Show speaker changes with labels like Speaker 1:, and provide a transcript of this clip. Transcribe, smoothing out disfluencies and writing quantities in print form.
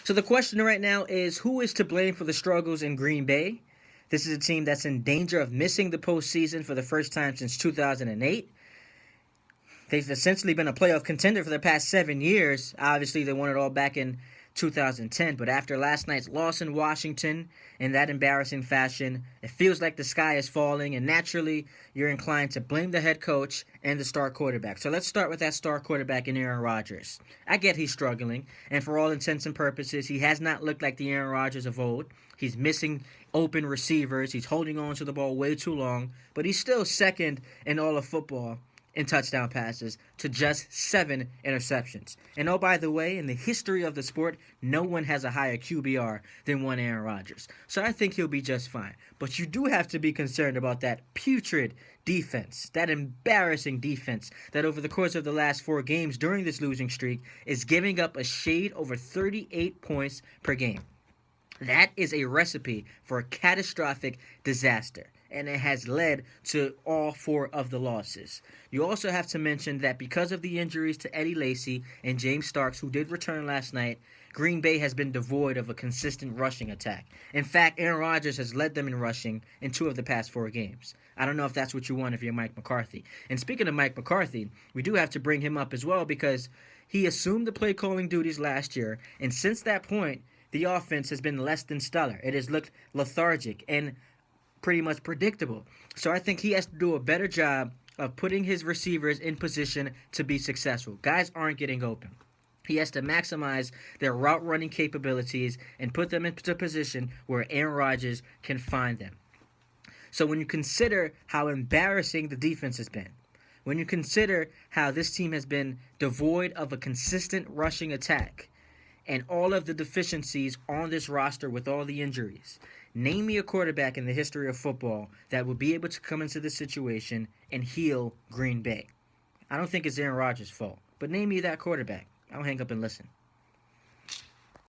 Speaker 1: So the question right now is, who is to blame for the struggles in Green Bay? This is a team that's in danger of missing the postseason for the first time since 2008. They've essentially been a playoff contender for the past 7 years. Obviously, they won it all back in 2010. But after last night's loss in Washington in that embarrassing fashion, it feels like the sky is falling. And naturally, you're inclined to blame the head coach and the star quarterback. So let's start with that star quarterback in Aaron Rodgers. I get he's struggling. And for all intents and purposes, he has not looked like the Aaron Rodgers of old. He's missing open receivers. He's holding on to the ball way too long. But he's still second in all of football in touchdown passes to just 7 interceptions. And oh, by the way, in the history of the sport, no one has a higher QBR than one Aaron Rodgers. So I think he'll be just fine. But you do have to be concerned about that putrid defense, that embarrassing defense that over the course of the last 4 games during this losing streak is giving up a shade over 38 points per game. That is a recipe for a catastrophic disaster, and it has led to all 4 of the losses. You also have to mention that because of the injuries to Eddie Lacy and James Starks, who did return last night, Green Bay has been devoid of a consistent rushing attack. In fact, Aaron Rodgers has led them in rushing in 2 of the past 4 games. I don't know if that's what you want if you're Mike McCarthy. And speaking of Mike McCarthy, we do have to bring him up as well because he assumed the play calling duties last year, and since that point, the offense has been less than stellar. It has looked lethargic and pretty much predictable. So I think he has to do a better job of putting his receivers in position to be successful. Guys aren't getting open. He has to maximize their route running capabilities and put them into position where Aaron Rodgers can find them. So when you consider how embarrassing the defense has been, when you consider how this team has been devoid of a consistent rushing attack, and all of the deficiencies on this roster with all the injuries, name me a quarterback in the history of football that would be able to come into this situation and heal Green Bay. I don't think it's Aaron Rodgers' fault, but name me that quarterback. I'll hang up and listen.